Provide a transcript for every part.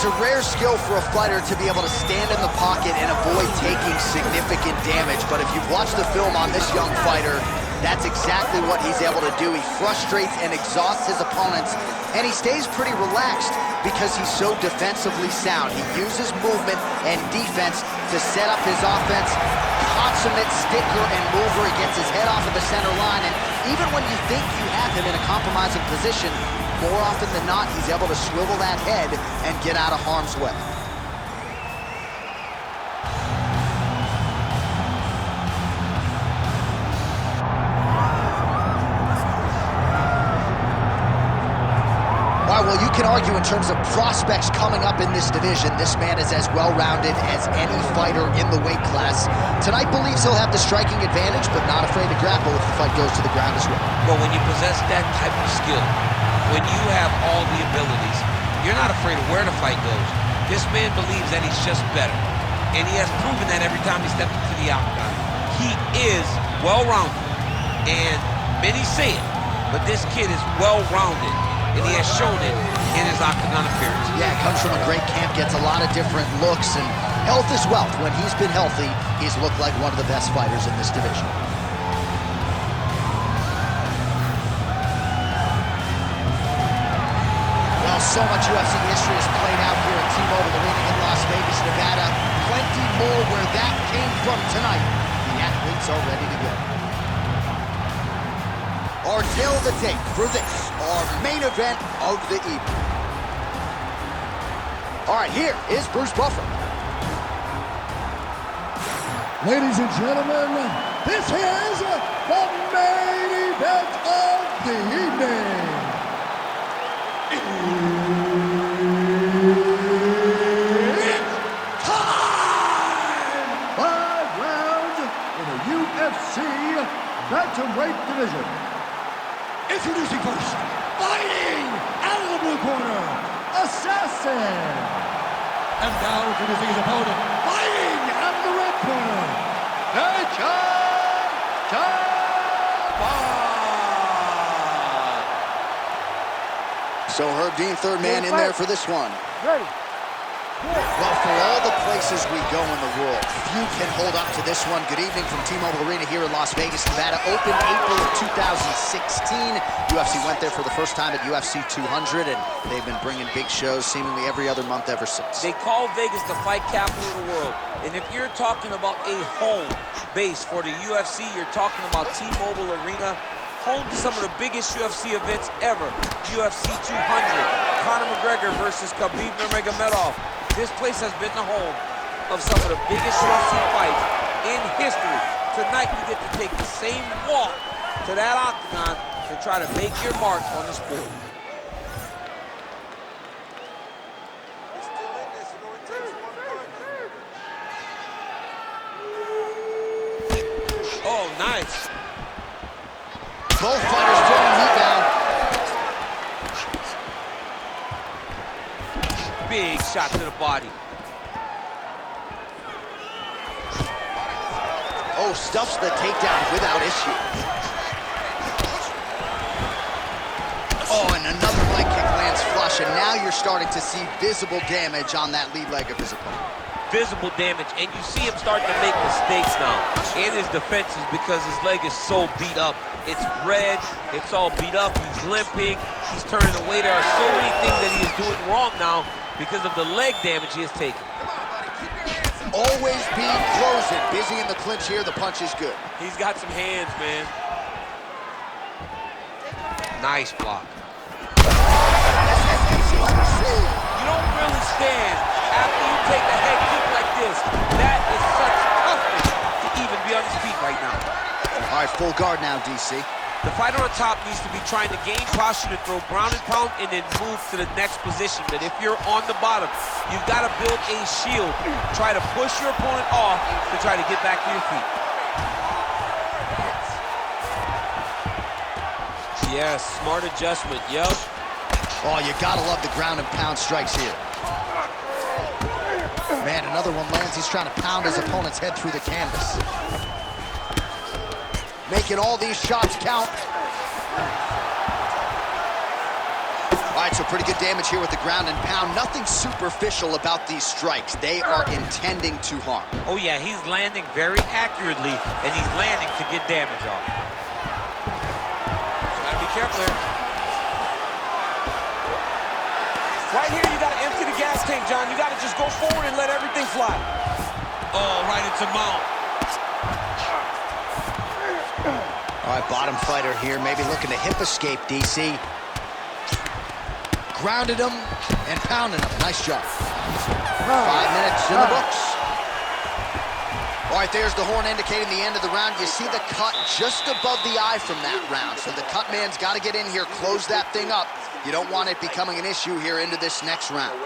It's a rare skill for a fighter to be able to stand in the pocket and avoid taking significant damage. But if you've watched the film on this young fighter, that's exactly what he's able to do. He frustrates and exhausts his opponents, and he stays pretty relaxed because he's so defensively sound. He uses movement and defense to set up his offense. Consummate sticker and mover. He gets his head off of the center line, and even when you think you have him in a compromising position, more often than not, he's able to swivel that head and get out of harm's way. All right, well, you can argue in terms of prospects coming up in this division, this man is as well-rounded as any fighter in the weight class. Tonight believes he'll have the striking advantage, but not afraid to grapple if the fight goes to the ground as well. Well, when you possess that type of skill, when you have all the abilities, you're not afraid of where the fight goes. This man believes that he's just better, and he has proven that every time he stepped into the octagon. He is well-rounded, and many say it, but this kid is well-rounded, and he has shown it in his octagon appearance. Yeah, comes from a great camp, gets a lot of different looks, and health is wealth. When he's been healthy, he's looked like one of the best fighters in this division. So much UFC history is played out here at T-Mobile Arena in Las Vegas, Nevada. Plenty more where that came from tonight. The athletes are ready to go. Our tale of the tape for this, our main event of the evening. All right, here is Bruce Buffer. Ladies and gentlemen, this is the main event of the evening. It's time! 5 rounds in the UFC bantamweight division. Introducing first, fighting out of the blue corner, Assassin. And now introducing his opponent, fighting out of the red corner, Payton Talbott. So Herb Dean, third man in there for this one. Ready. Well, for all the places we go in the world, few can hold up to this one. Good evening from T-Mobile Arena here in Las Vegas, Nevada. Opened April of 2016. UFC went there for the first time at UFC 200, and they've been bringing big shows seemingly every other month ever since. They call Vegas the fight capital of the world. And if you're talking about a home base for the UFC, you're talking about T-Mobile Arena, home to some of the biggest UFC events ever. UFC 200, Conor McGregor versus Khabib Nurmagomedov. This place has been the home of some of the biggest UFC fights in history. Tonight, you get to take the same walk to that octagon to try to make your mark on the sport. Oh, nice. Both fighters throwing heat now. Big shot to the body. Oh, stuffs the takedown without issue. Oh, and another leg kick lands flush, and now you're starting to see visible damage on that lead leg of his opponent. Visible damage, and you see him starting to make mistakes now in his defenses because his leg is so beat up. It's red, it's all beat up, he's limping, he's turning away. There are so many things that he is doing wrong now because of the leg damage he has taken. Always being closing, busy in the clinch here, the punch is good. He's got some hands, man. Nice block. You don't really stand after you take a head kick like this. That is such toughness to even be on his feet right now. All right, full guard now, DC. The fighter on top needs to be trying to gain posture to throw ground and pound and then move to the next position. But if you're on the bottom, you've got to build a shield. Try to push your opponent off to try to get back to your feet. Yes, smart adjustment, yep. Oh, you gotta love the ground and pound strikes here. Man, another one lands. He's trying to pound his opponent's head through the canvas. Making all these shots count. All All right, so pretty good damage here with the ground and pound. Nothing superficial about these strikes. They are intending to harm. Oh, yeah, he's landing very accurately, and he's landing to get damage off. Gotta be careful there. Right here, you gotta empty the gas tank, John. You gotta just go forward and let everything fly. Oh, right into mount. All right, bottom fighter here, maybe looking to hip escape, DC. Grounded him and pounded him. Nice job. 5 minutes in the books. All right, there's the horn indicating the end of the round. You see the cut just above the eye from that round. So the cut man's got to get in here, close that thing up. You don't want it becoming an issue here into this next round.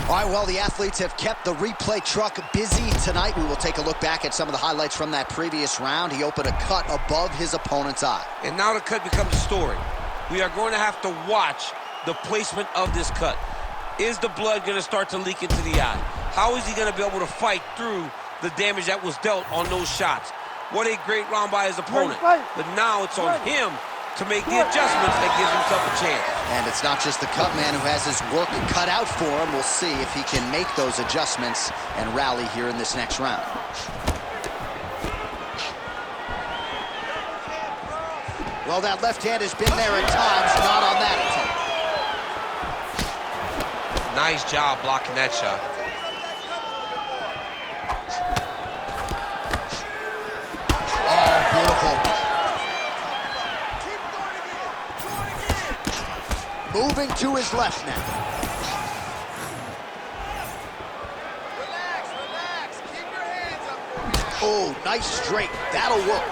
All right, well, the athletes have kept the replay truck busy tonight. We will take a look back at some of the highlights from that previous round. He opened a cut above his opponent's eye. And now the cut becomes a story. We are going to have to watch the placement of this cut. Is the blood going to start to leak into the eye? How is he going to be able to fight through the damage that was dealt on those shots? What a great round by his opponent. But now it's on him to make the adjustments that gives himself a chance. And it's not just the cut man who has his work cut out for him. We'll see if he can make those adjustments and rally here in this next round. Well, that left hand has been there at times, not on that attempt. Nice job blocking that shot. Oh, beautiful. Moving to his left now. Relax. Keep your hands up. Oh, nice straight. That'll work.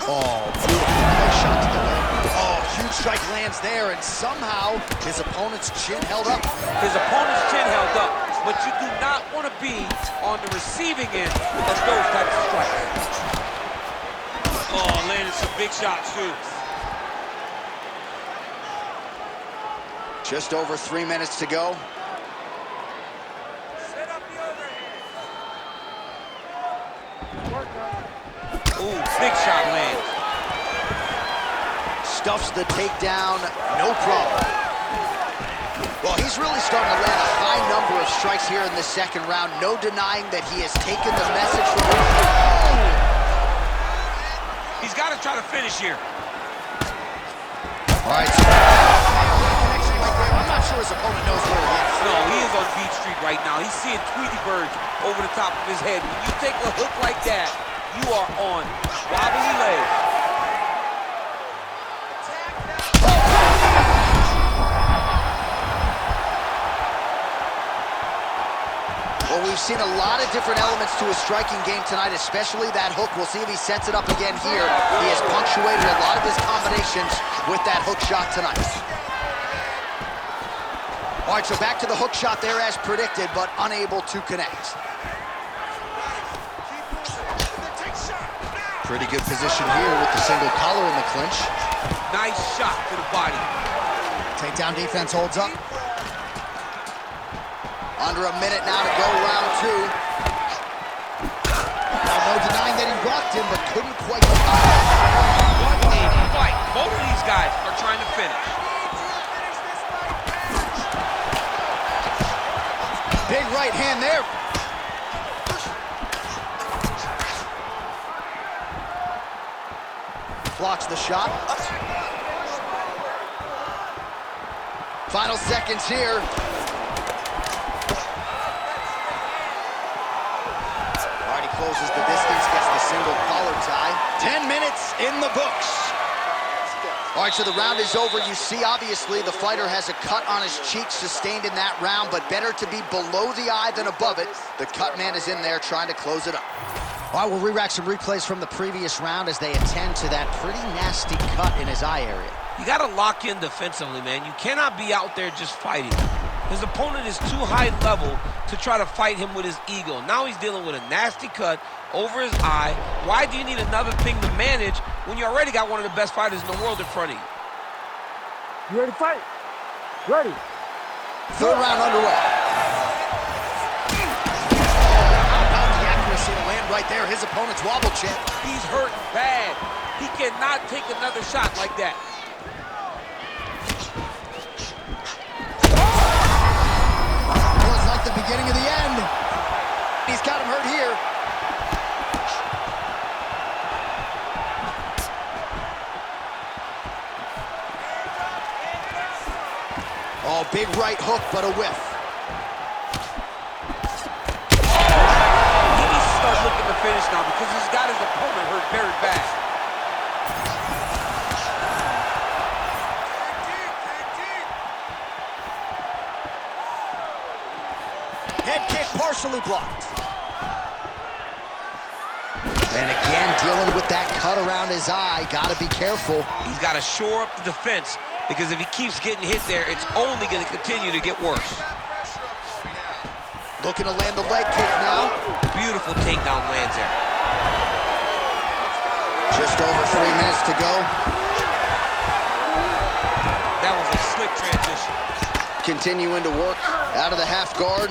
Oh, beautiful. Nice shot to the leg. Oh, huge strike lands there, and somehow his opponent's chin held up. His opponent's chin held up, but you do not want to be on the receiving end of those types of strikes. Oh, landed some big shots, too. Just over 3 minutes to go. Set up the overhand. Ooh, big shot lands. Stuffs the takedown, no problem. Well, he's really starting to land a high number of strikes here in the second round. No denying that he has taken the message from the... He's got to try to finish here. All right. I'm not sure his opponent knows where he is. No, he is on Beat Street right now. He's seeing Tweety birds over the top of his head. When you take a hook like that, you are on wobbly legs. Well, we've seen a lot of different elements to his striking game tonight, especially that hook. We'll see if he sets it up again here. He has punctuated a lot of his combinations with that hook shot tonight. All right, so back to the hook shot there as predicted, but unable to connect. Pretty good position here with the single collar in the clinch. Nice shot to the body. Takedown defense holds up. Under a minute now to go, round two. Now, no denying that he rocked him, but couldn't quite get by. What a fight. Both of these guys are trying to finish. Big right hand there. Blocks the shot. Final seconds here. Already closes the distance, gets the single collar tie. 10 minutes in the books. All right, so the round is over. You see, obviously, the fighter has a cut on his cheek sustained in that round, but better to be below the eye than above it. The cut man is in there trying to close it up. All right, we'll re-rack some replays from the previous round as they attend to that pretty nasty cut in his eye area. You got to lock in defensively, man. You cannot be out there just fighting. His opponent is too high level to try to fight him with his ego. Now he's dealing with a nasty cut over his eye. Why do you need another thing to manage when you already got one of the best fighters in the world in front of you? You ready to fight? Ready. Third round underway. How about the accuracy to land right there, his opponent's wobble check. He's hurting bad. He cannot take another shot like that. Was like the beginning of the end. He's got him hurt here. Oh, big right hook, but a whiff. He needs to start looking to finish now because he's got his opponent hurt very bad. Head kick partially blocked. And again, dealing with that cut around his eye. Got to be careful. He's got to shore up the defense because if he keeps getting hit there, it's only going to continue to get worse. Looking to land the leg kick now. Beautiful takedown lands there. Just over 3 minutes to go. That was a slick transition. Continuing to work out of the half guard.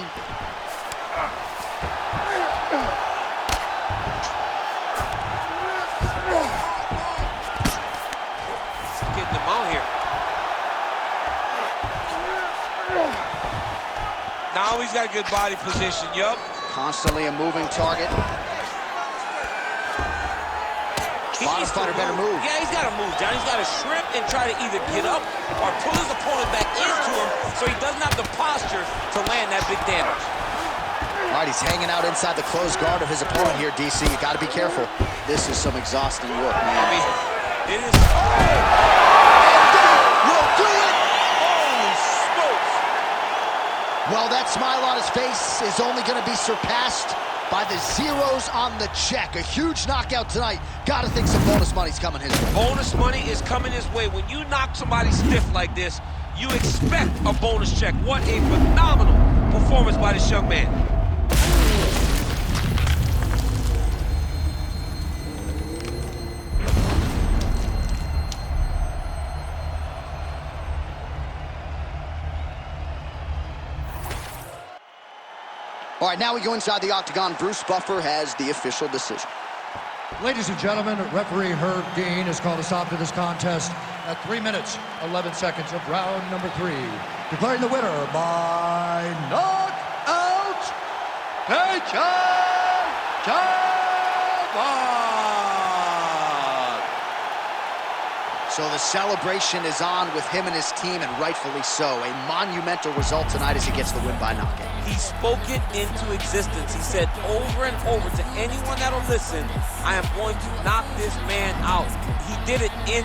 Getting him out here. Now he's got a good body position, yup. Constantly a moving target. Bottom fighter better move. Yeah, he's got to move, John. He's got to shrimp and try to either get up or pull his opponent back into him so he doesn't have the posture to land that big damage. All right, he's hanging out inside the closed guard of his opponent here, DC. You got to be careful. This is some exhausting work, man. I mean, it is. And that will do it! Holy smokes! Well, that smile on his face is only going to be surpassed by the zeros on the check. A huge knockout tonight. Got to think some bonus money's coming his way. Bonus money is coming his way. When you knock somebody stiff like this, you expect a bonus check. What a phenomenal performance by this young man. All right, now we go inside the octagon. Bruce Buffer has the official decision. Ladies and gentlemen, referee Herb Dean has called a stop to this contest at 3 minutes, 11 seconds of round number 3. Declaring the winner by knockout, Payton Talbott. So the celebration is on with him and his team, and rightfully so. A monumental result tonight as he gets the win by knockout. He spoke it into existence. He said over and over to anyone that'll listen, I am going to knock this man out. He did it in